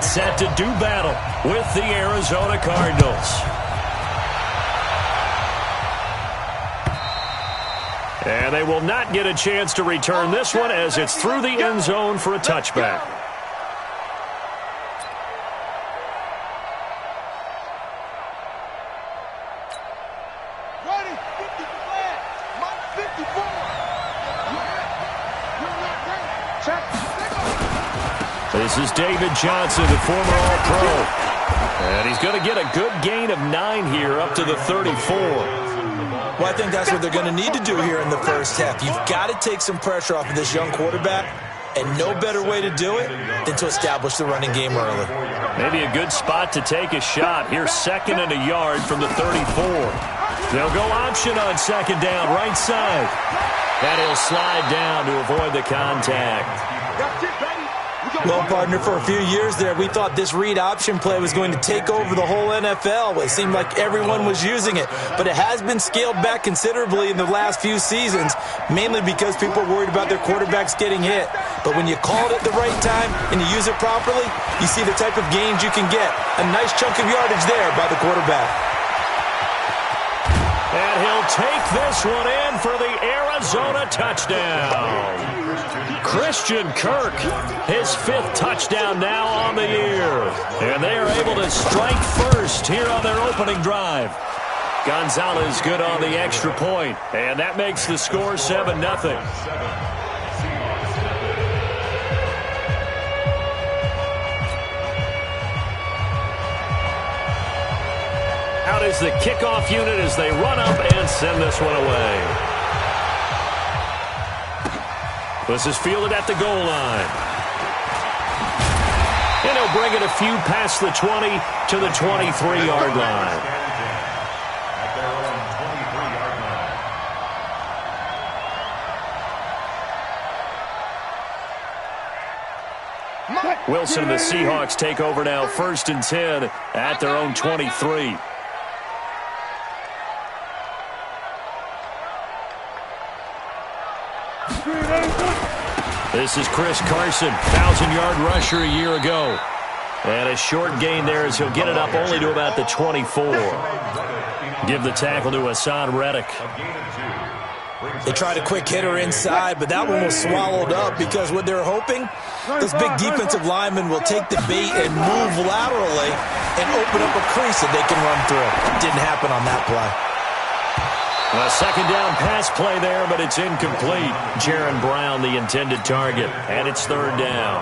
get set to do battle with the Arizona Cardinals. And they will not get a chance to return this one as it's through the end zone for a touchback. This is David Johnson, the former All-Pro. And he's going to get a good gain of 9 here up to the 34. Well, I think that's what they're going to need to do here in the first half. You've got to take some pressure off of this young quarterback, and no better way to do it than to establish the running game early. Maybe a good spot to take a shot. Here's 2nd and a yard from the 34. They'll go option on 2nd down, right side. And he'll slide down to avoid the contact. Well, partner, for a few years there, we thought this read option play was going to take over the whole NFL. It seemed like everyone was using it, but it has been scaled back considerably in the last few seasons, mainly because people are worried about their quarterbacks getting hit. But when you call it at the right time and you use it properly, you see the type of gains you can get. A nice chunk of yardage there by the quarterback. And he'll take this one in for the Arizona touchdown. Christian Kirk, his 5th touchdown now on the year. And they are able to strike first here on their opening drive. Gonzalez good on the extra point, and that makes the score 7-0. Out is the kickoff unit as they run up and send this one away. This is fielded at the goal line. And he'll bring it a few past the 20 to the 23-yard line. Wilson and the Seahawks take over now, 1st and 10 at their own 23. This is Chris Carson, 1,000-yard rusher a year ago. And a short gain there as he'll get it up only to about the 24. Give the tackle to Hassan Reddick. They tried a quick hitter inside, but that one was swallowed up because what they're hoping, those big defensive linemen will take the bait and move laterally and open up a crease that they can run through. Didn't happen on that play. A 2nd down pass play there, but it's incomplete. Jaron Brown, the intended target, and it's 3rd down.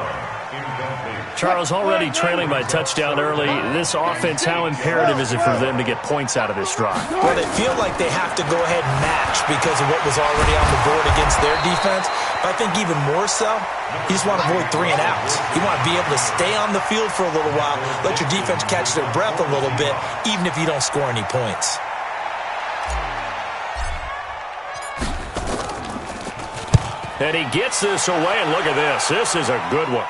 Charles, already trailing by touchdown early. This offense, how imperative is it for them to get points out of this drive? Well, they feel like they have to go ahead and match because of what was already on the board against their defense. But I think even more so, you just want to avoid 3 and outs. You want to be able to stay on the field for a little while, let your defense catch their breath a little bit, even if you don't score any points. And he gets this away, and look at this. This is a good one.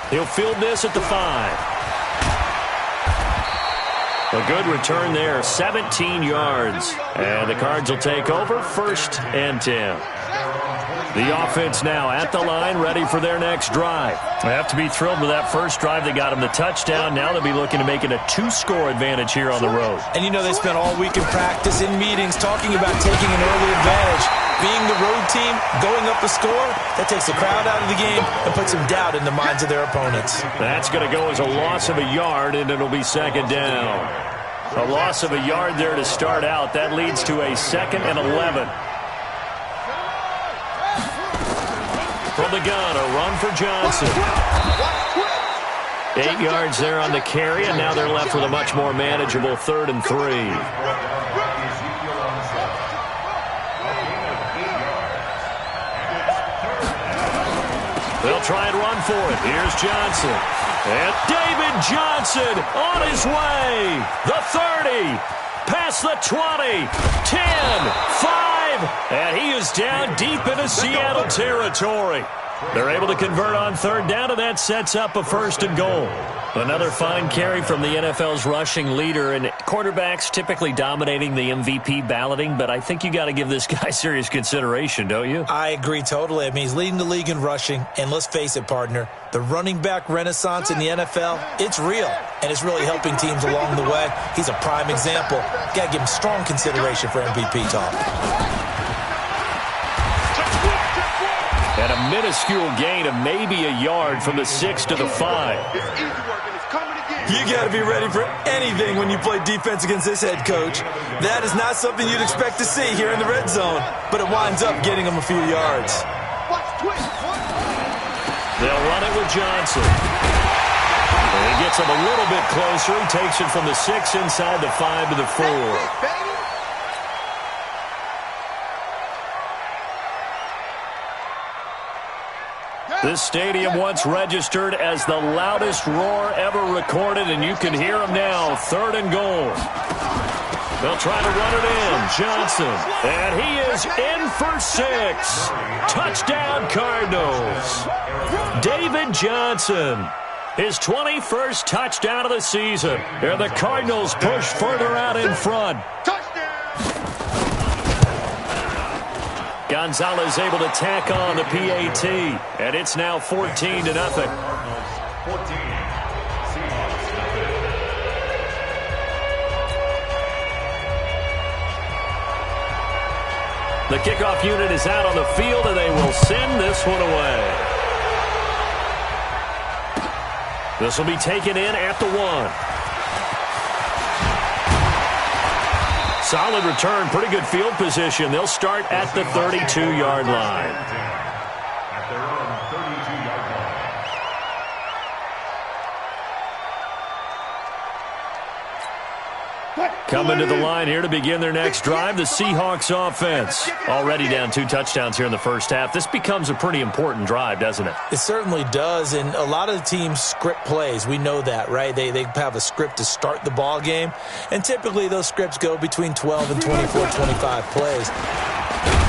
He'll field this at the 5. A good return there, 17 yards. And the Cards will take over, 1st and 10. The offense now at the line, ready for their next drive. They have to be thrilled with that first drive. They got him the touchdown. Now they'll be looking to make it a 2-score advantage here on the road. And you know they spent all week in practice, in meetings, talking about taking an early advantage. Being the road team, going up a score, that takes the crowd out of the game and puts some doubt in the minds of their opponents. That's going to go as a loss of a yard, and it'll be 2nd down. A loss of a yard there to start out. That leads to a 2nd and 11. From the gun, a run for Johnson. 8 yards there on the carry, and now they're left with a much more manageable 3rd and 3. They'll try and run for it. Here's Johnson. And David Johnson on his way. The 30. Past the 20. 10. 5. And he is down deep into Seattle territory. They're able to convert on 3rd down, and that sets up a 1st and goal. Another fine carry from the NFL's rushing leader, and quarterbacks typically dominating the MVP balloting, but I think you got to give this guy serious consideration, don't you? I agree totally. I mean, he's leading the league in rushing, and let's face it, partner, the running back renaissance in the NFL, it's real, and it's really helping teams along the way. He's a prime example. Got to give him strong consideration for MVP talk. And a minuscule gain of maybe a yard from the 6 to the 5. You got to be ready for anything when you play defense against this head coach. That is not something you'd expect to see here in the red zone, but it winds up getting him a few yards. They'll run it with Johnson. And he gets him a little bit closer. He takes it from the 6 inside the 5 to the 4. This stadium once registered as the loudest roar ever recorded, and you can hear him now. 3rd and goal. They'll try to run it in. Johnson. And he is in for 6. Touchdown, Cardinals. David Johnson. His 21st touchdown of the season. And the Cardinals push further out in front. Gonzalez able to tack on the PAT, and it's now 14-0. The kickoff unit is out on the field, and they will send this one away. This will be taken in at the 1. Solid return, pretty good field position. They'll start at the 32-yard line. Coming to the line here to begin their next drive, the Seahawks offense. Already down 2 touchdowns here in the first half. This becomes a pretty important drive, doesn't it? It certainly does, and a lot of the teams script plays. We know that, right? They have a script to start the ball game, and typically those scripts go between 12 and 24, 25 plays.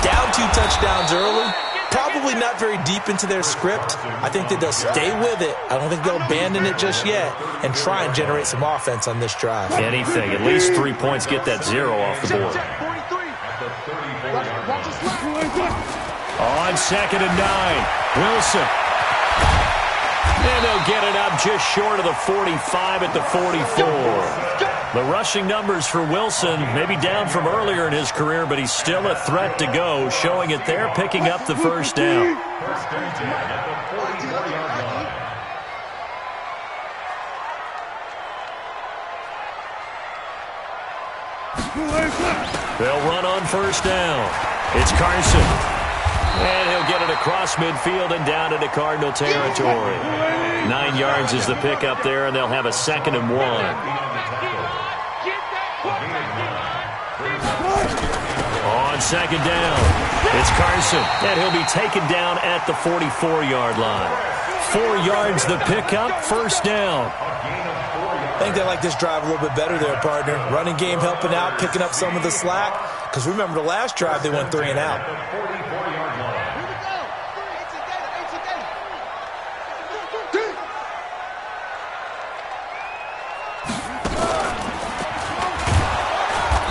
Down 2 touchdowns early. Probably not very deep into their script. I think that they'll stay with it. I don't think they'll abandon it just yet and try and generate some offense on this drive. Anything. At least 3 points. Get that 0 off the board. On 2nd and 9. Wilson. And they'll get it up just short of the 45 at the 44. The rushing numbers for Wilson maybe down from earlier in his career, but he's still a threat to go, showing it there, picking up the first down. They'll run on first down. It's Carson. And he'll get it across midfield and down into Cardinal territory. 9 yards is the pickup there, and they'll have a 2nd and 1. On 2nd down, it's Carson, and he'll be taken down at the 44-yard line. 4 yards the pickup, first down. I think they like this drive a little bit better there, partner. Running game helping out, picking up some of the slack. Because remember the last drive, they went 3 and out.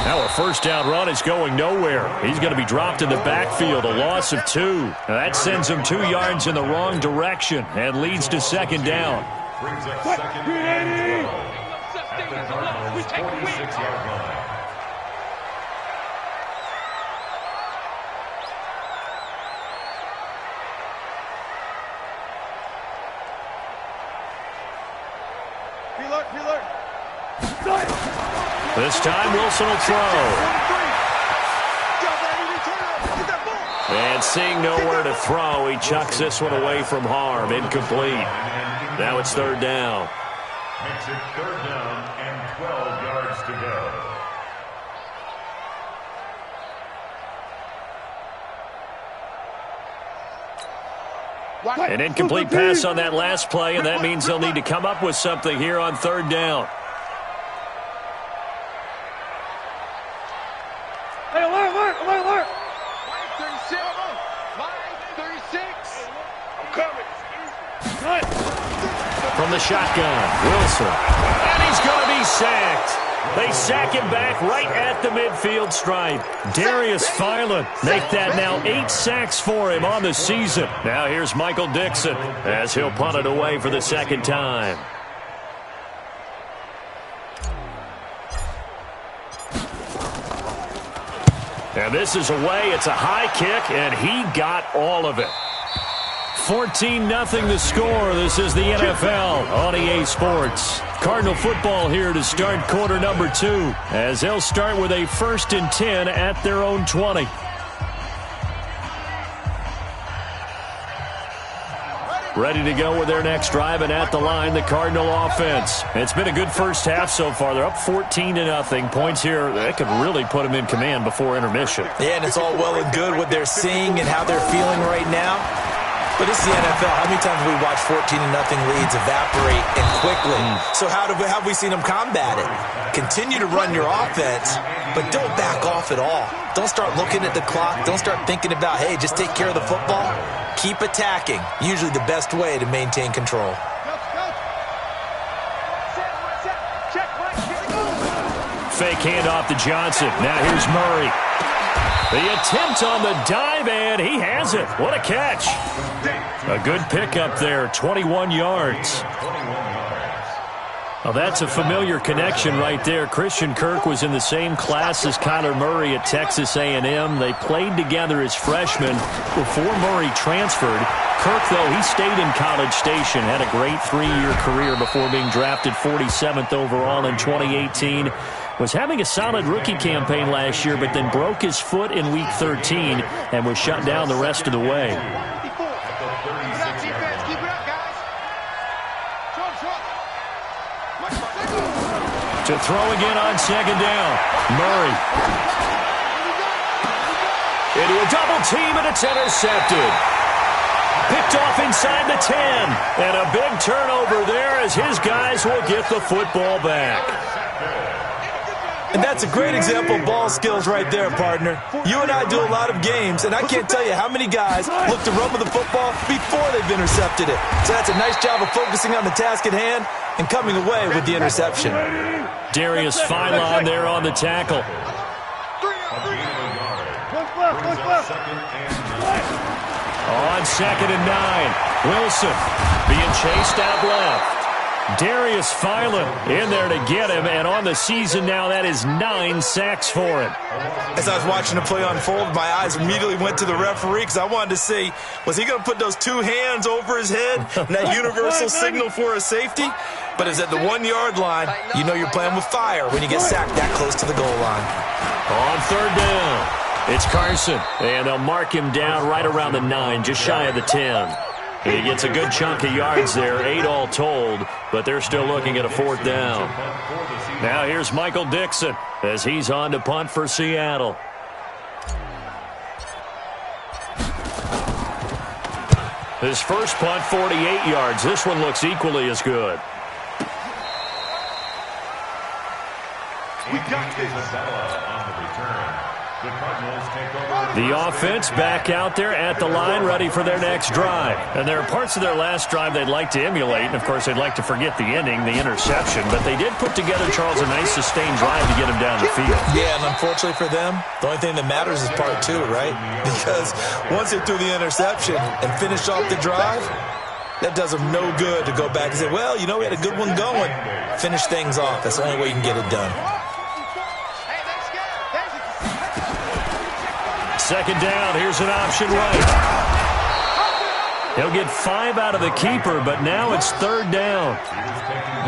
Now a first down run is going nowhere. He's going to be dropped in the backfield, a loss of 2. Now that sends him 2 yards in the wrong direction and leads to 2nd down. Brings up 2nd and 12 at the Cardinals' 46-yard line. This time Wilson will throw. And seeing nowhere to throw, he chucks this one away from harm. Incomplete. Now it's 3rd down. Makes it 3rd down and 12 yards to go. An incomplete pass on that last play, and that means they'll need to come up with something here on 3rd down. Hey, alert! 36. I'm coming. from the shotgun. Wilson. And he's going to be sacked. They sack him back right at the midfield stripe. Darius Philon make that now 8 sacks for him on the season. Now here's Michael Dixon as he'll punt it away for the second time. And this is away. It's a high kick, and he got all of it. 14-0 the score. This is the NFL on EA Sports. Cardinal football here to start quarter number 2, as they'll start with a 1st and 10 at their own 20. Ready to go with their next drive, and at the line, the Cardinal offense. It's been a good first half so far. They're up 14-0. Points here, that could really put them in command before intermission. Yeah, and it's all well and good what they're seeing and how they're feeling right now. But this is the NFL. How many times have we watched 14-0 leads evaporate and quickly? So how have we seen them combat it? Continue to run your offense, but don't back off at all. Don't start looking at the clock. Don't start thinking about, hey, just take care of the football. Keep attacking. Usually the best way to maintain control. Fake handoff to Johnson. Now here's Murray. The attempt on the dive, and he has it. What a catch. A good pickup there, 21 yards. Well, that's a familiar connection right there. Christian Kirk was in the same class as Kyler Murray at Texas A&M. They played together as freshmen before Murray transferred. Kirk, though, he stayed in College Station, had a great 3-year career before being drafted 47th overall in 2018. Was having a solid rookie campaign last year, but then broke his foot in Week 13 and was shut down the rest of the way. To throw again on second down. Murray. Into a double team, and it's intercepted. Picked off inside the 10. And a big turnover there as his guys will get the football back. And that's a great example of ball skills right there, partner. You and I do a lot of games, and I can't tell you how many guys look to run with the football before they've intercepted it. So that's a nice job of focusing on the task at hand and coming away with the interception. Darius Philon there on the tackle. On 2nd and 9, Wilson being chased out left. Darius Philon in there to get him, and on the season now, that is 9 sacks for him. As I was watching the play unfold, my eyes immediately went to the referee because I wanted to see, was he going to put those 2 hands over his head and that universal signal for a safety? But it's at the 1-yard line. You know you're playing with fire when you get sacked that close to the goal line. On 3rd down, it's Carson, and they'll mark him down right around the 9, just shy of the 10. He gets a good chunk of yards there, 8 all told, but they're still looking at a 4th down. Now here's Michael Dixon as he's on to punt for Seattle. His first punt, 48 yards. This one looks equally as good. The offense back out there at the line, ready for their next drive. And there are parts of their last drive they'd like to emulate. And, of course, they'd like to forget the ending, the interception. But they did put together, Charles, a nice sustained drive to get him down the field. Yeah, and unfortunately for them, the only thing that matters is part 2, right? Because once they threw the interception and finished off the drive, that does them no good to go back and say, well, you know, we had a good one going. Finish things off. That's the only way you can get it done. 2nd down, here's an option right. He'll get 5 out of the keeper, but now it's 3rd down.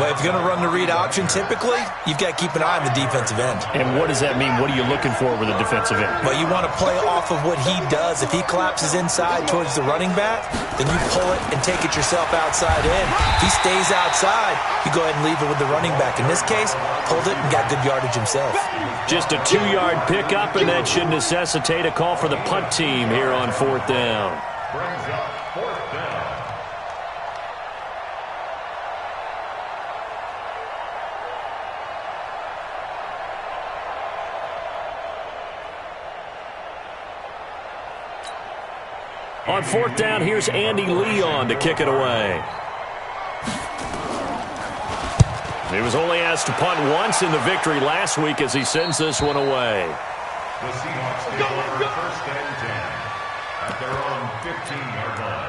Well, if you're going to run the read option, typically, you've got to keep an eye on the defensive end. And what does that mean? What are you looking for with the defensive end? Well, you want to play off of what he does. If he collapses inside towards the running back, then you pull it and take it yourself outside in. If he stays outside, you go ahead and leave it with the running back. In this case, pulled it and got good yardage himself. Just a 2-yard pickup, and that should necessitate a call for the punt team here on 4th down. On 4th down, here's Andy Leon to kick it away. He was only asked to punt once in the victory last week as he sends this one away. The Seahawks take over first and 10 at their own 15-yard line.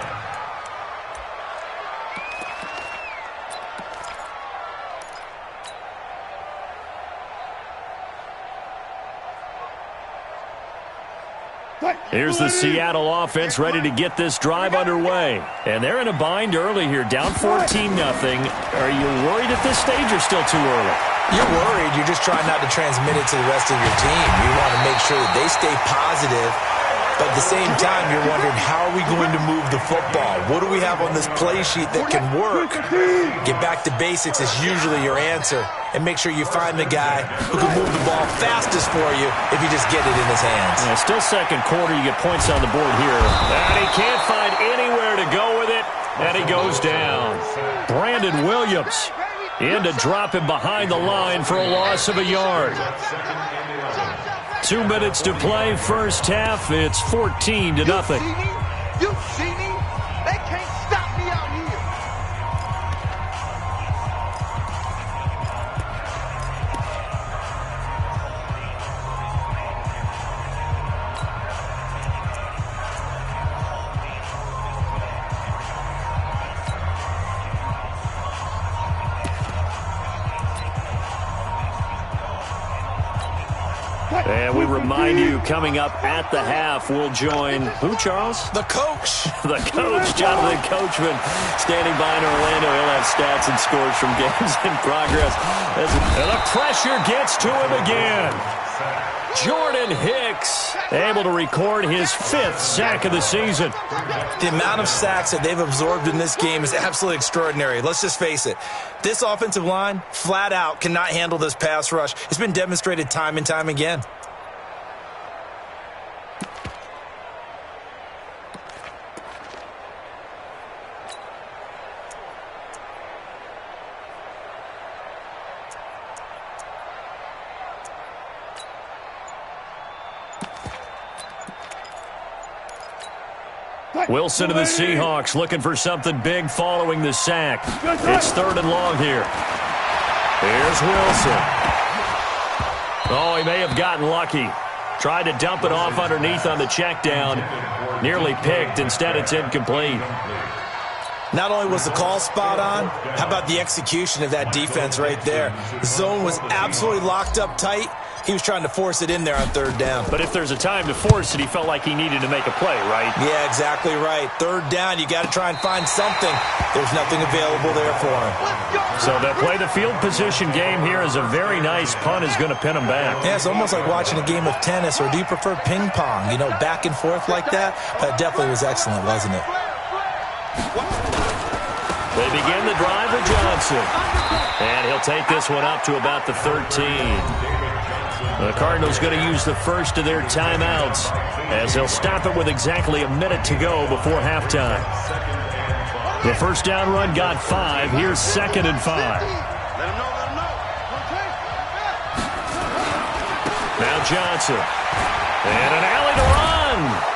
Here's the Seattle offense ready to get this drive underway. And they're in a bind early here, down 14-0. Are you worried at this stage or still too early? You're worried. You're just trying not to transmit it to the rest of your team. You want to make sure that they stay positive. But at the same time, you're wondering, how are we going to move the football? What do we have on this play sheet that can work? Get back to basics is usually your answer. And make sure you find the guy who can move the ball fastest for you if you just get it in his hands. Yeah, still second quarter. You get points on the board here. And he can't find anywhere to go with it. And he goes down. Brandon Williams in to drop him behind the line for a loss of a yard. 2 minutes to play, first half. It's 14-0. You see me? They can't stop me out here. And we remind you, coming up at the half, we'll join who, Charles? The coach. The coach, Jonathan Coachman, standing by in Orlando. He'll have stats and scores from games in progress. And the pressure gets to him again. Jordan Hicks able to record his 5th sack of the season. The amount of sacks that they've absorbed in this game is absolutely extraordinary. Let's just face it. This offensive line, flat out, cannot handle this pass rush. It's been demonstrated time and time again. Wilson to the Seahawks looking for something big following the sack. It's 3rd and long here. Here's Wilson. Oh, he may have gotten lucky. Tried to dump it off underneath on the check down. Nearly picked. Instead, it's incomplete. Not only was the call spot on, how about the execution of that defense right there? The zone was absolutely locked up tight. He was trying to force it in there on 3rd down. But if there's a time to force it, he felt like he needed to make a play, right? Yeah, exactly right. 3rd down, you got to try and find something. There's nothing available there for him. So they'll play the field position game here as a very nice punt is going to pin him back. Yeah, it's almost like watching a game of tennis, or do you prefer ping pong? You know, back and forth like that? That definitely was excellent, wasn't it? They begin the drive with Johnson. And he'll take this one up to about the 13. The Cardinals going to use the first of their timeouts as they'll stop it with exactly a minute to go before halftime. The first down run got 5. Here's 2nd and 5. Now Johnson. And an alley to run.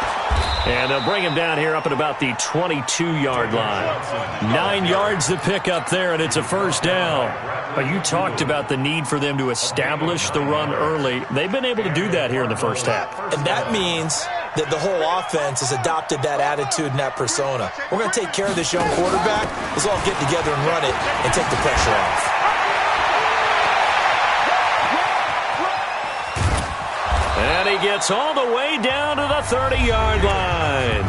And they'll bring him down here up at about the 22-yard line. 9 yards to pick up there, and it's a first down. But you talked about the need for them to establish the run early. They've been able to do that here in the first half. And that means that the whole offense has adopted that attitude and that persona. We're going to take care of this young quarterback. Let's all get together and run it and take the pressure off. And he gets all the way down to the 30-yard line.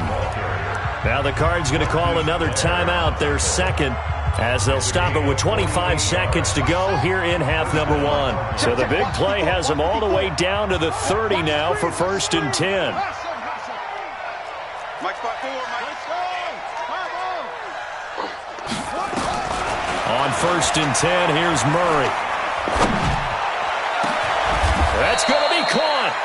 Now the Cards going to call another timeout, their 2nd, as they'll stop it with 25 seconds to go here in half number 1. So the big play has them all the way down to the 30 now for 1st and 10. On 1st and 10, here's Murray. That's going to be caught.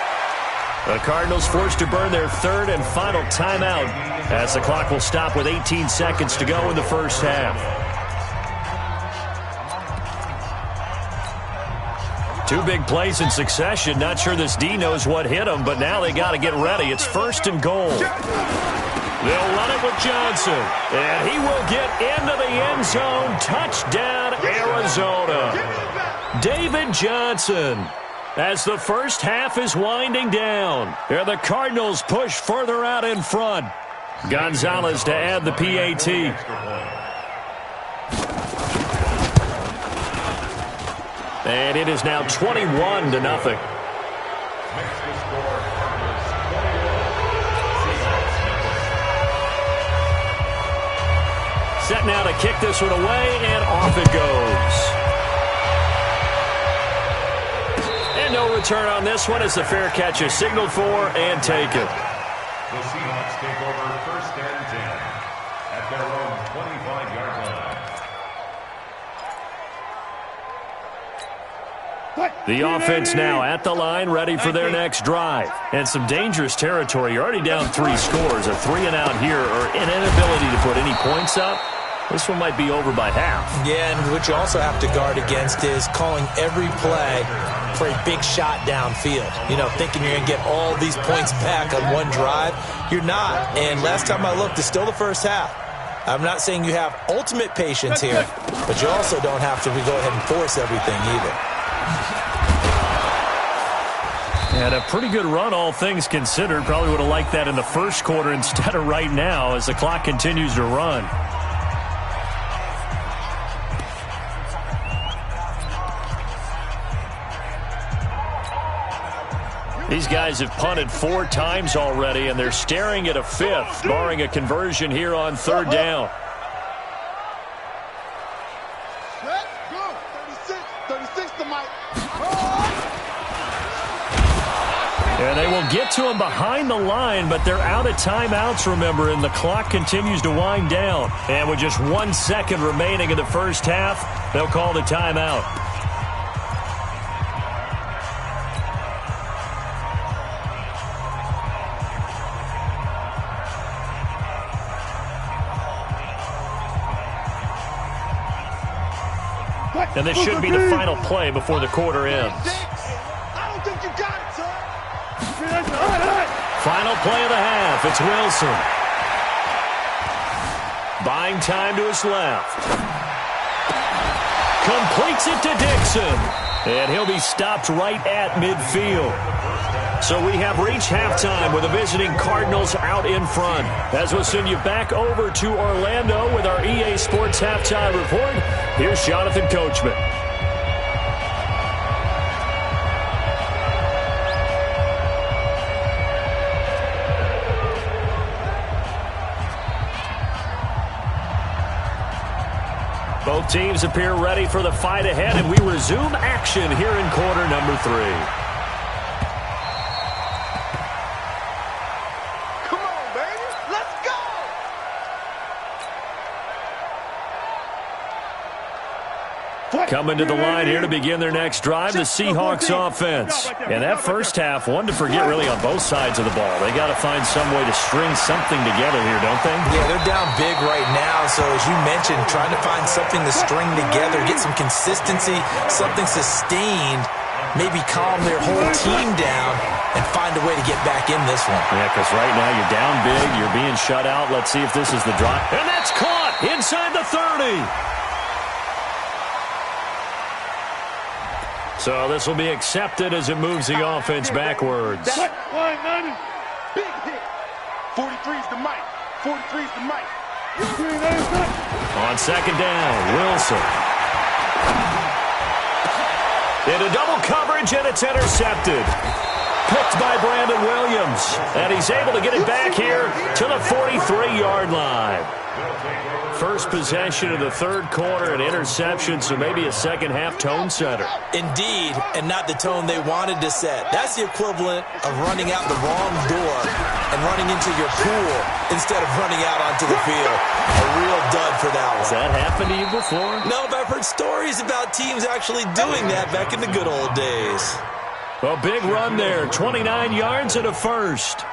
The Cardinals forced to burn their 3rd and final timeout as the clock will stop with 18 seconds to go in the first half. 2 big plays in succession. Not sure this D knows what hit him, but now they got to get ready. It's 1st and goal. They'll run it with Johnson, and he will get into the end zone. Touchdown, Arizona. David Johnson. As the first half is winding down, and the Cardinals push further out in front. Gonzalez to add the PAT. And it is now 21-0. Set now to kick this one away, and off it goes. And no return on this one as the fair catch is signaled for and taken. The Seahawks take over first and 10 at their own 25-yard line. The offense now at the line, ready for their next drive. And some dangerous territory. You're already down 3 scores. A 3-and-out here, or an inability to put any points up. This one might be over by half. Yeah, and what you also have to guard against is calling every play for a big shot downfield. You know, thinking you're going to get all these points back on one drive. You're not. And last time I looked, it's still the first half. I'm not saying you have ultimate patience here, but you also don't have to go ahead and force everything either. And a pretty good run, all things considered. Probably would have liked that in the first quarter instead of right now as the clock continues to run. These guys have punted 4 times already, and they're staring at a 5th, barring a conversion here on 3rd down. Let's go. 36 to Mike. And they will get to him behind the line, but they're out of timeouts, remember, and the clock continues to wind down. And with just 1 second remaining in the first half, they'll call the timeout. And this should be the final play before the quarter ends. I don't think you got it, son. Final play of the half. It's Wilson. Buying time to his left. Completes it to Dixon. And he'll be stopped right at midfield. So we have reached halftime with the visiting Cardinals out in front. As we'll send you back over to Orlando with our EA Sports Halftime Report, here's Jonathan Coachman. Both teams appear ready for the fight ahead, and we resume action here in quarter number 3. Coming to the line here to begin their next drive, the Seahawks offense. And that first half, one to forget really on both sides of the ball. They got to find some way to string something together here, don't they? Yeah, they're down big right now. So as you mentioned, trying to find something to string together, get some consistency, something sustained, maybe calm their whole team down and find a way to get back in this one. Yeah, because right now you're down big, you're being shut out. Let's see if this is the drive. And that's caught inside the 30. So this will be accepted as it moves the offense backwards. Big hit. 43's the mic. 43's the mic. On second down, Wilson. Into double coverage, and it's intercepted. Picked by Brandon Williams. And he's able to get it back here to the 43-yard line. First possession of the third quarter, an interception, so maybe a second-half tone setter. Indeed, and not the tone they wanted to set. That's the equivalent of running out the wrong door and running into your pool instead of running out onto the field. A real dud for that one. Has that happened to you before? No, but I've heard stories about teams actually doing that back in the good old days. A big run there, 29 yards and a first.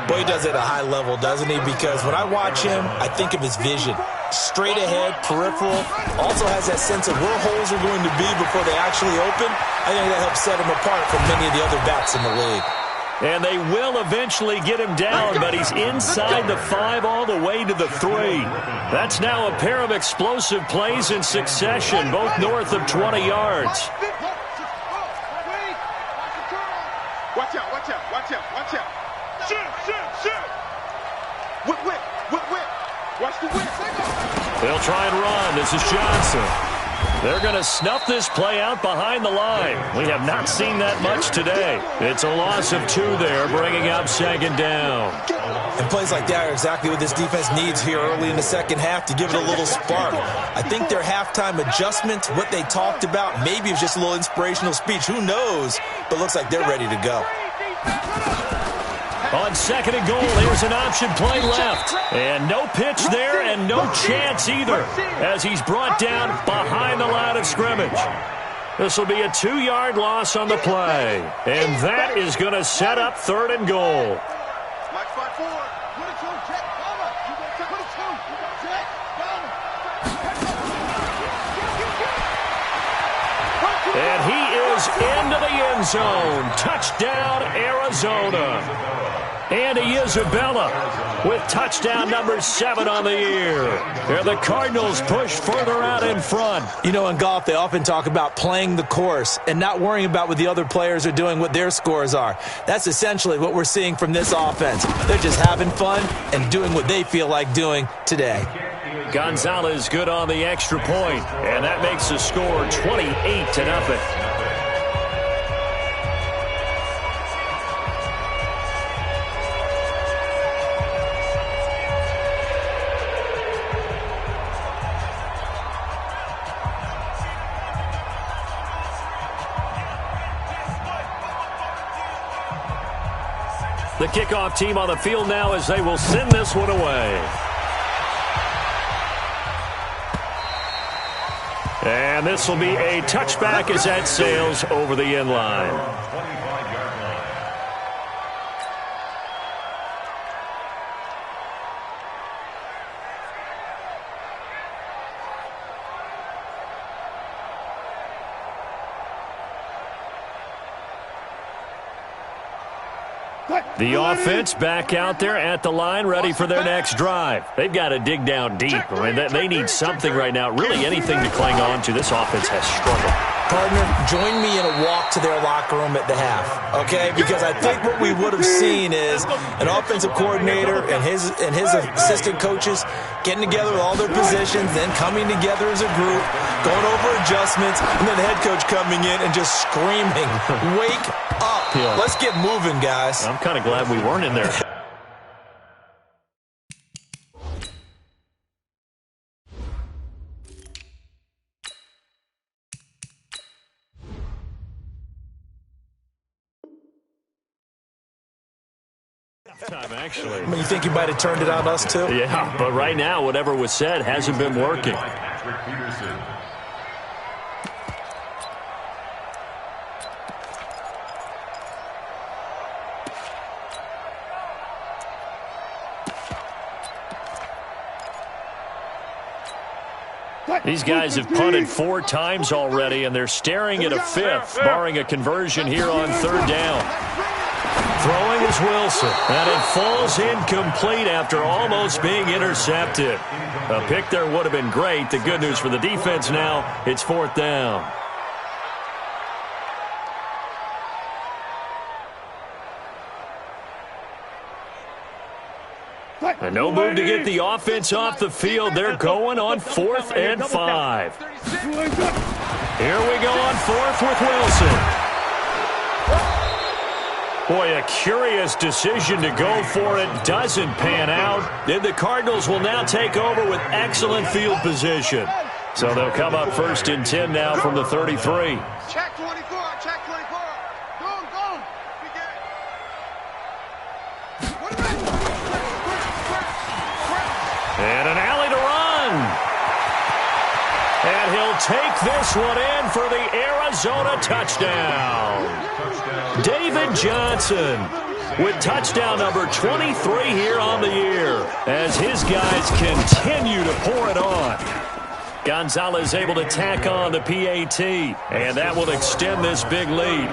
Boy, he does it at a high level, doesn't he? Because when I watch him, I think of his vision. Straight ahead, peripheral. Also has that sense of where holes are going to be before they actually open. I think that helps set him apart from many of the other backs in the league. And they will eventually get him down, but he's inside the 5 all the way to the 3. That's now a pair of explosive plays in succession, both north of 20 yards. Watch out, watch out, watch out, watch out. Shoot. Whip. Watch the whip. They'll try and run. This is Johnson. They're going to snuff this play out behind the line. We have not seen that much today. It's a loss of 2 there, bringing up 2nd down. And plays like that are exactly what this defense needs here early in the second half to give it a little spark. I think their halftime adjustment, what they talked about, maybe it was just a little inspirational speech. Who knows? But looks like they're ready to go. On 2nd and goal, here's an option play left. And no pitch there and no chance either as he's brought down behind the line of scrimmage. This will be a 2-yard loss on the play. And that is going to set up 3rd and goal. And he is into the end zone. Touchdown, Arizona. And Isabella with touchdown number 7 on the year. And the Cardinals push further out in front. You know, in golf, they often talk about playing the course and not worrying about what the other players are doing, what their scores are. That's essentially what we're seeing from this offense. They're just having fun and doing what they feel like doing today. Gonzalez good on the extra point, and that makes the score 28-0. The kickoff team on the field now as they will send this one away. And this will be a touchback as that sails over the end line. The offense back out there at the line, ready for their next drive. They've got to dig down deep. I mean, they need something right now, really anything to cling on to. This offense has struggled. Partner, join me in a walk to their locker room at the half, okay? Because I think what we would have seen is an offensive coordinator and his assistant coaches getting together with all their positions, then coming together as a group, going over adjustments, and then the head coach coming in and just screaming, "Wake up. Yeah. Let's get moving, guys." I'm kind of glad we weren't in there. Time, actually. I mean, you think you might have turned it on us, too? Yeah, but right now, whatever was said hasn't been working. These guys have punted 4 times already, and they're staring at a 5th, barring a conversion here on 3rd down. Throwing is Wilson, and it falls incomplete after almost being intercepted. A pick there would have been great. The good news for the defense now, it's 4th down. And no move to get the offense off the field. They're going on 4th and 5. Here we go on 4th with Wilson. Boy, a curious decision to go for it. Doesn't pan out. Then the Cardinals will now take over with excellent field position. So they'll come up 1st and 10 now from the 33. Check 24, check 24. Go. And an alley to run. And he'll take this one in for the Arizona touchdown. David Johnson with touchdown number 23 here on the year as his guys continue to pour it on. Gonzalez able to tack on the PAT, and that will extend this big lead.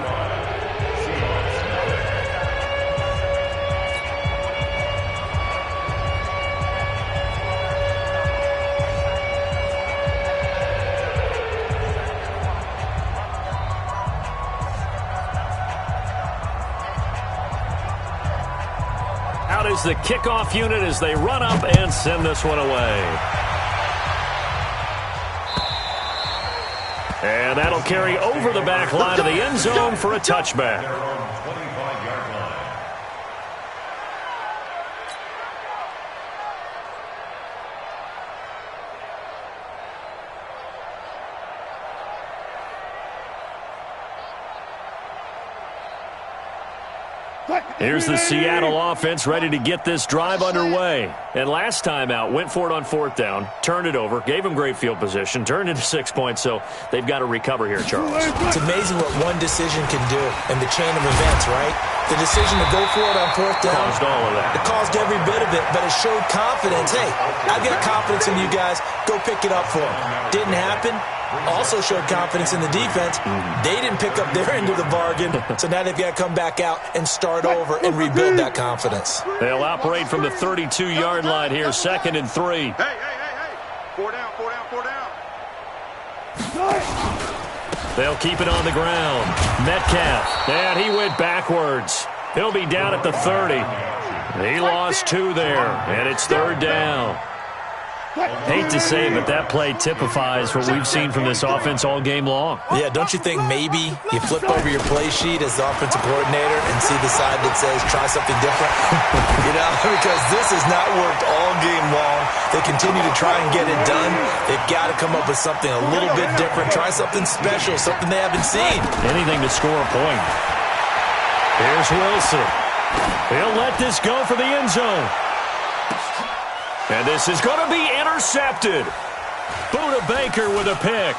is the kickoff unit as they run up and send this one away. And that'll carry over the back line of the end zone for a touchback. Here's the Seattle offense ready to get this drive underway. And last time out, went for it on 4th down, turned it over, gave them great field position, turned into 6 points, so they've got to recover here, Charles. It's amazing what one decision can do in the chain of events, right? The decision to go for it on 4th down caused all of that. It caused every bit of it, but it showed confidence. Hey, I've got confidence in you guys. Go pick it up for them. Didn't happen. Also showed confidence in the defense. They didn't pick up their end of the bargain, so now they've got to come back out and start over and rebuild that confidence. They'll operate from the 32-yard line here, 2nd and 3. Hey. 4 down. They'll keep it on the ground. Metcalf, and he went backwards. He'll be down at the 30. He lost 2 there, and it's 3rd down. Hate to say it, but that play typifies what we've seen from this offense all game long. Yeah, don't you think maybe you flip over your play sheet as the offensive coordinator and see the side that says try something different? Because this has not worked all game long. They continue to try and get it done. They've got to come up with something a little bit different. Try something special, something they haven't seen. Anything to score a point. Here's Wilson. He'll let this go for the end zone. And this is going to be intercepted. Buda Baker with a pick.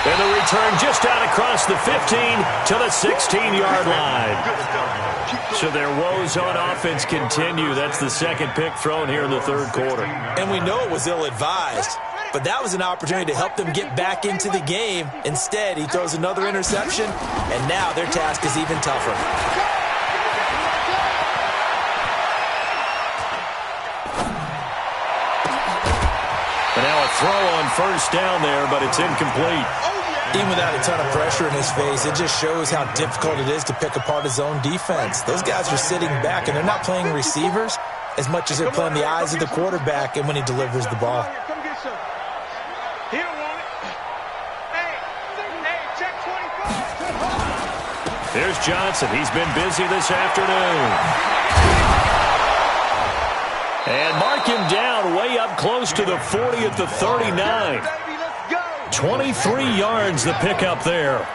And the return just out across the 15 to the 16-yard line. So their woes on offense continue. That's the 2nd pick thrown here in the 3rd quarter. And we know it was ill-advised, but that was an opportunity to help them get back into the game. Instead, he throws another interception, and now their task is even tougher. And now a throw on 1st down there, but it's incomplete. Even without a ton of pressure in his face, it just shows how difficult it is to pick apart his own defense. Those guys are sitting back, and they're not playing receivers as much as they're playing the eyes of the quarterback and when he delivers the ball. Come get some. He don't want it. Hey, check 25. There's Johnson. He's been busy this afternoon. And mark him down way up close to the 40 at the 39. 23 yards the pickup there.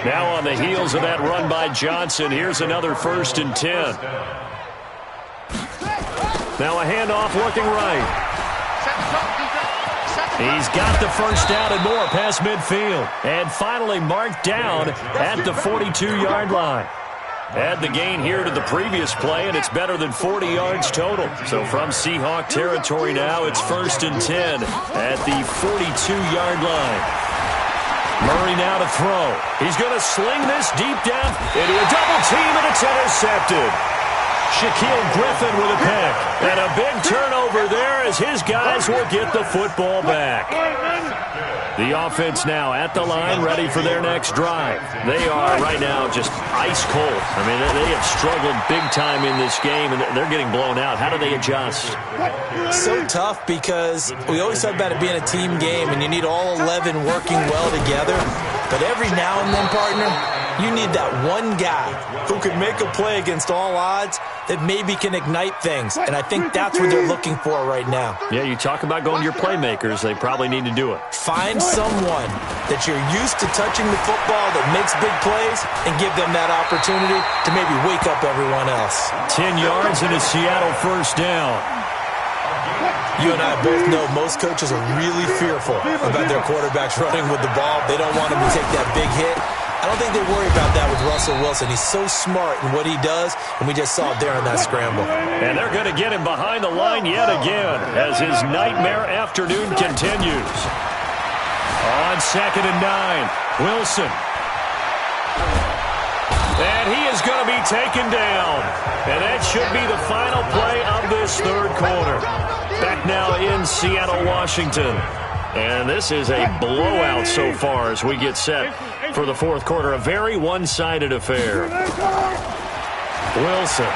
Now on the heels of that run by Johnson, here's another 1st and 10. Now a handoff looking right. He's got the 1st down and more past midfield. And finally marked down at the 42-yard line. Add the gain here to the previous play, and it's better than 40 yards total. So from Seahawk territory now, it's 1st and 10 at the 42-yard line. Murray now to throw. He's going to sling this deep down into a double team, and it's intercepted. Shaquille Griffin with a pick. And a big turnover there as his guys will get the football back. The offense now at the line, ready for their next drive. They are right now just ice cold. I mean, they have struggled big time in this game, and they're getting blown out. How do they adjust? So tough because we always talk about it being a team game, and you need all 11 working well together. But every now and then, partner, you need that one guy who can make a play against all odds that maybe can ignite things. And I think that's what they're looking for right now. Yeah, you talk about going to your playmakers. They probably need to do it. Find someone that you're used to touching the football that makes big plays and give them that opportunity to maybe wake up everyone else. 10 yards and a Seattle 1st down. You and I both know most coaches are really fearful about their quarterbacks running with the ball. They don't want them to take that big hit. I don't think they worry about that with Russell Wilson. He's so smart in what he does, and we just saw it there in that scramble. And they're going to get him behind the line yet again as his nightmare afternoon continues. On 2nd and 9, Wilson. And he is going to be taken down. And that should be the final play of this 3rd quarter. Back now in Seattle, Washington. And this is a blowout so far as we get set for the 4th quarter. A very one-sided affair. Wilson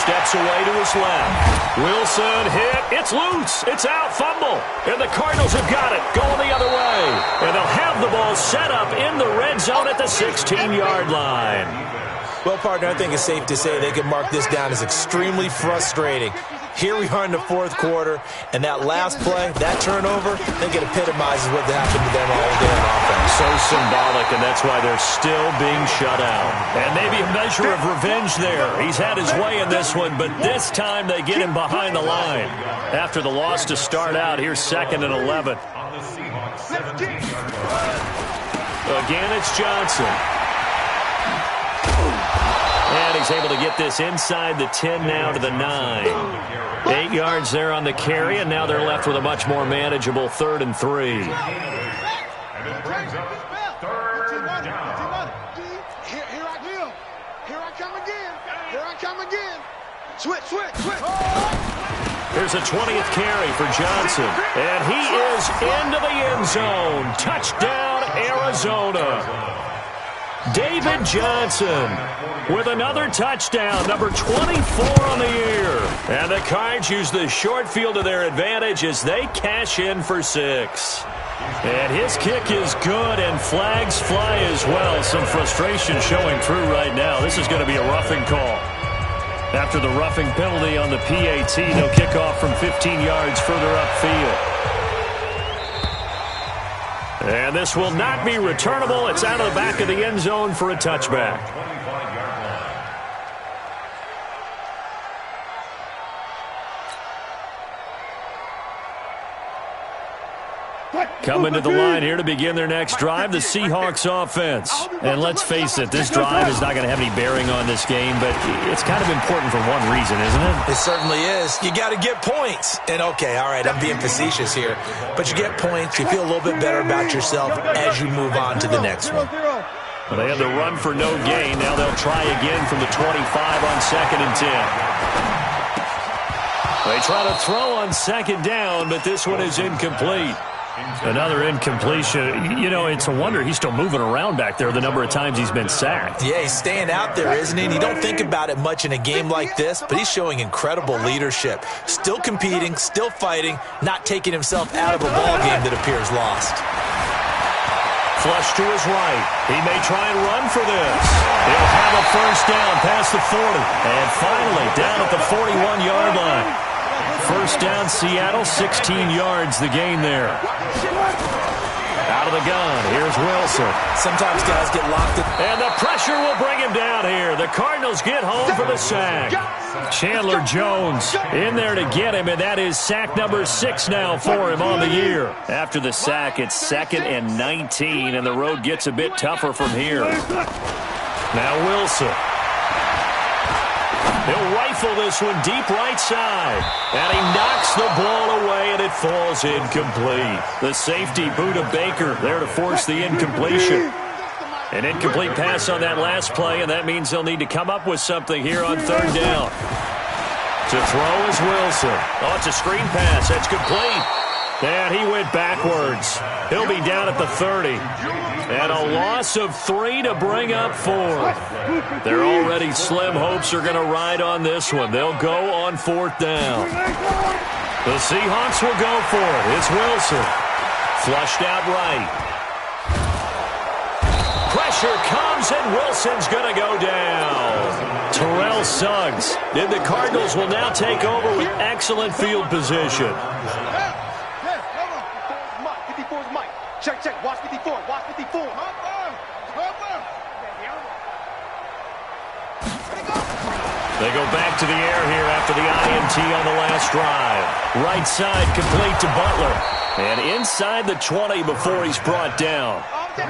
steps away to his left. Wilson hit. It's loose. It's out. Fumble. And the Cardinals have got it. Going the other way. And they'll have the ball set up in the red zone at the 16-yard line. Well, partner, I think it's safe to say they can mark this down as extremely frustrating. Here we are in the fourth quarter, and that last play, that turnover, I think it epitomizes what happened to them all day on offense. So symbolic, and that's why they're still being shut out. And maybe a measure of revenge there. He's had his way in this one, but this time they get him behind the line. After the loss to start out, here's 2nd and 11. Again, it's Johnson. And he's able to get this inside the 10 now to the 9. 8 yards there on the carry, and now they're left with a much more manageable 3rd and 3. And it brings up 3rd down. Here I come again. Here I come again. Switch. Here's a 20th carry for Johnson. And he is into the end zone. Touchdown, Arizona. David Johnson with another touchdown, number 24 on the year. And the Cards use the short field to their advantage as they cash in for 6. And his kick is good, and flags fly as well. Some frustration showing through right now. This is going to be a roughing call. After the roughing penalty on the PAT, they'll kick off from 15 yards further upfield. And this will not be returnable. It's out of the back of the end zone for a touchback. Coming to the line here to begin their next drive, the Seahawks offense. And let's face it, this drive is not going to have any bearing on this game, but it's kind of important for one reason, isn't it? It certainly is. You got to get points. And okay, all right, I'm being facetious here, but you get points, you feel a little bit better about yourself as you move on to the next one. Well, they had the run for no gain. Now they'll try again from the 25 on 2nd and 10. They try to throw on 2nd down, but this one is incomplete. Another incompletion. You know, it's a wonder he's still moving around back there the number of times he's been sacked. Yeah, he's staying out there, isn't he? And you don't think about it much in a game like this, but he's showing incredible leadership. Still competing, still fighting, not taking himself out of a ball game that appears lost. Flush to his right. He may try and run for this. He'll have a first down past the 40. And finally, down at the 41-yard line. First down, Seattle, 16 yards the gain there. Out of the gun, here's Wilson. Sometimes guys get locked in. And the pressure will bring him down here. The Cardinals get home for the sack. Chandler Jones in there to get him, and that is sack number 6 now for him on the year. After the sack, it's 2nd and 19, and the road gets a bit tougher from here. Now Wilson. He'll rifle this one deep right side. And he knocks the ball away, and it falls incomplete. The safety, Buda Baker, there to force the incompletion. An incomplete pass on that last play, and that means they'll need to come up with something here on 3rd down. To throw is Wilson. Oh, it's a screen pass. That's complete. And he went backwards. He'll be down at the 30. And a loss of 3 to bring up 4. Their already slim hopes are going to ride on this one. They'll go on 4th down. The Seahawks will go for it. It's Wilson. Flushed out right. Pressure comes, and Wilson's going to go down. Terrell Suggs. And the Cardinals will now take over with excellent field position. Check. Watch 54. They go back to the air here after the INT on the last drive. Right side complete to Butler. And inside the 20 before he's brought down.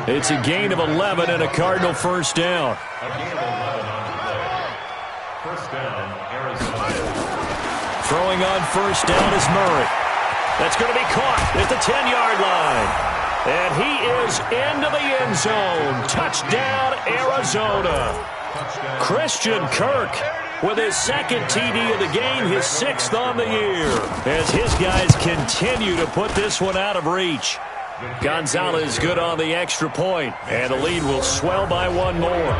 It's a gain of 11 and a Cardinal first down. A gain of 11 on the play. First down, Arizona. Throwing on first down is Murray. That's going to be caught at the 10-yard line. And he is into the end zone. Touchdown, Arizona. Christian Kirk with his 2nd TD of the game, his 6th on the year, as his guys continue to put this one out of reach. Gonzalez good on the extra point, and the lead will swell by 1 more.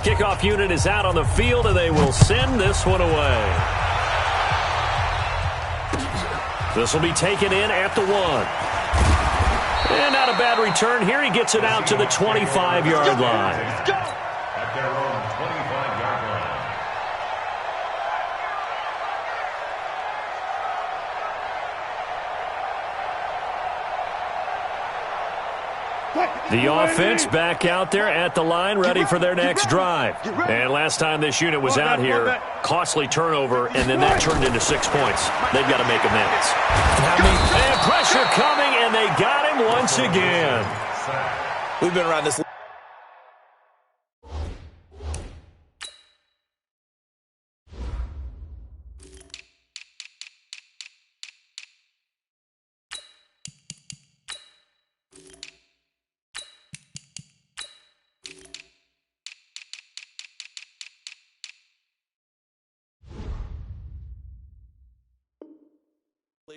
Kickoff unit is out on the field, and they will send this one away. This will be taken in at the 1. And not a bad return here. He gets it out to the 25-yard line. At their own 25-yard line. The offense back out there at the line, ready for their next drive. And last time this unit was out here, costly turnover, and then that turned into 6 points. They've got to make amends. And pressure coming, and they got him once again. We've been around this.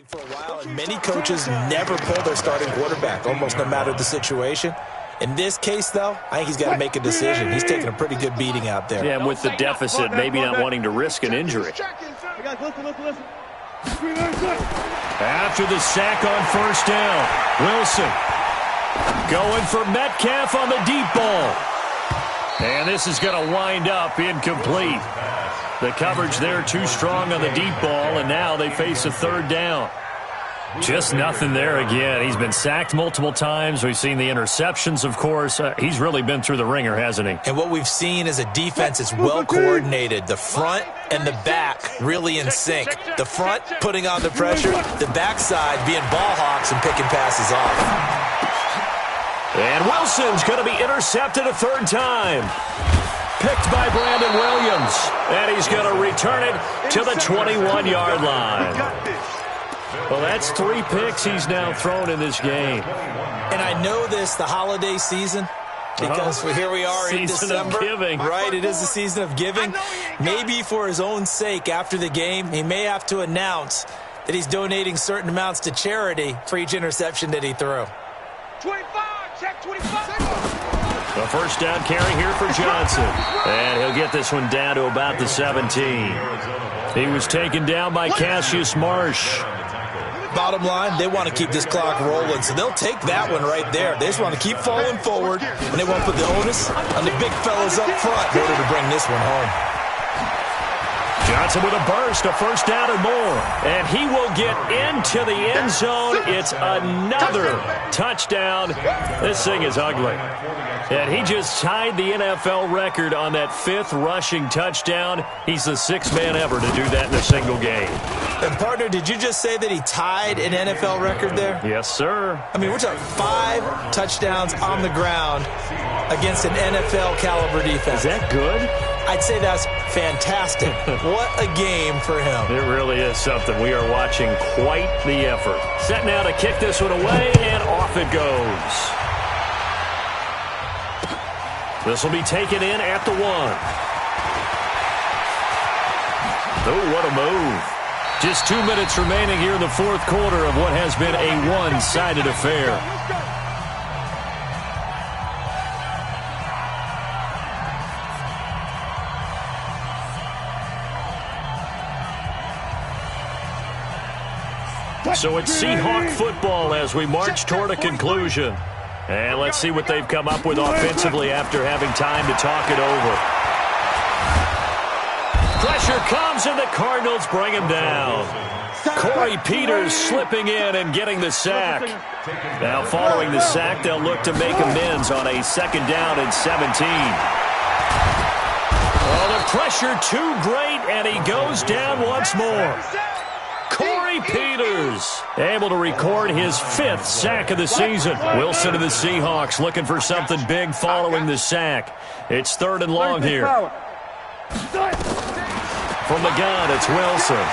For a while, and many coaches never pull their starting quarterback, almost no matter the situation. In this case, though, I think he's got to make a decision. He's taking a pretty good beating out there. Yeah, and with the deficit, maybe not wanting to risk an injury. After the sack on first down, Wilson going for Metcalf on the deep ball. And this is going to wind up incomplete. The coverage there too strong on the deep ball, and now they face a third down. Just nothing there again. He's been sacked multiple times. We've seen the interceptions, of course. He's really been through the ringer, hasn't he? And what we've seen is a defense that's well coordinated. The front and the back really in sync. The front putting on the pressure, the backside being ball hawks and picking passes off. And Wilson's going to be intercepted a third time. Picked by Brandon Williams. And he's going to return it to the 21-yard line. Well, that's 3 picks he's now thrown in this game. And I know this, the holiday season, because here we are in December. Season of giving. Right, it is the season of giving. Maybe for his own sake after the game, he may have to announce that he's donating certain amounts to charity for each interception that he threw. 25, check 25. The first down carry here for Johnson. And he'll get this one down to about the 17. He was taken down by Cassius Marsh. Bottom line, they want to keep this clock rolling, so they'll take that one right there. They just want to keep falling forward, and they won't put the onus on the big fellas up front in order to bring this one home. Johnson with a burst, a first down and more. And he will get into the end zone. It's another touchdown. This thing is ugly. And he just tied the NFL record on that 5th rushing touchdown. He's the 6th man ever to do that in a single game. And, partner, did you just say that he tied an NFL record there? Yes, sir. I mean, we're talking 5 touchdowns on the ground against an NFL-caliber defense. Is that good? I'd say that's fantastic. What a game for him. It really is something. We are watching quite the effort. Set now to kick this one away, and off it goes. This will be taken in at the 1. Oh, what a move. Just 2 minutes remaining here in the fourth quarter of what has been a one-sided affair. So it's Seahawk football as we march toward a conclusion. And let's see what they've come up with offensively after having time to talk it over. Pressure comes, and the Cardinals bring him down. Corey Peters slipping in and getting the sack. Now following the sack, they'll look to make amends on a 2nd down and 17. Oh, the pressure too great, and he goes down once more. Corey Peters able to record his 5th sack of the season. Wilson of the Seahawks looking for something big following the sack. It's 3rd and long here. From the gun, it's Wilson.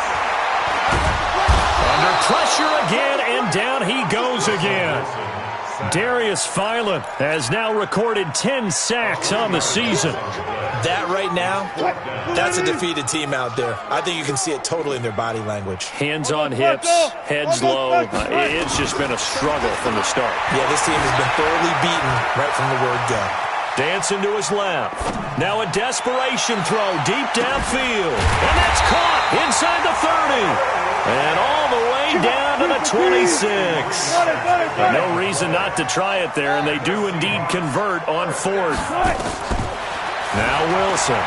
Under pressure again, and down he goes again. Darius Philon has now recorded 10 sacks on the season. That right now, that's a defeated team out there. I think you can see it totally in their body language. Hands on hips, heads low. It's just been a struggle from the start. Yeah, this team has been thoroughly beaten right from the word go. Dancing to his left. Now a desperation throw deep downfield. And that's caught inside the 30. And all the way down to the 26. And no reason not to try it there, and they do indeed convert on 4th. Now Wilson.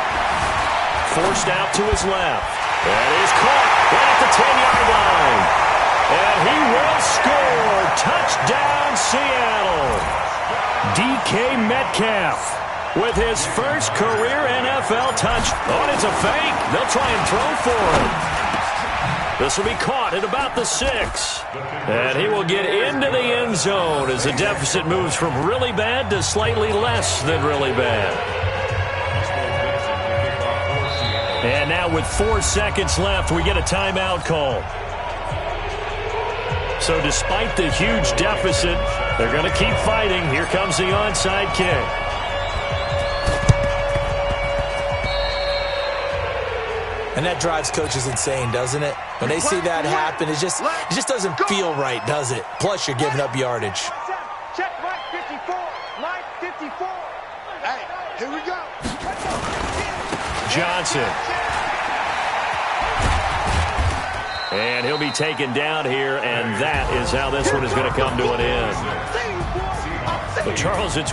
Forced out to his left. That is caught right at the 10-yard line. And he will score. Touchdown, Seattle. DK Metcalf with his first career NFL touch. Oh, it's a fake. They'll try and throw for it. This will be caught at about the 6. And he will get into the end zone as the deficit moves from really bad to slightly less than really bad. And now with 4 seconds left, we get a timeout call. So despite the huge deficit, they're going to keep fighting. Here comes the onside kick. And that drives coaches insane, doesn't it? When they see that happen, it just doesn't feel right, does it? Plus, you're giving up yardage. Check Mike 54. Mike 54. Hey, here we go. Johnson. And he'll be taken down here, and that is how this one is going to come to an end. But Charles, it's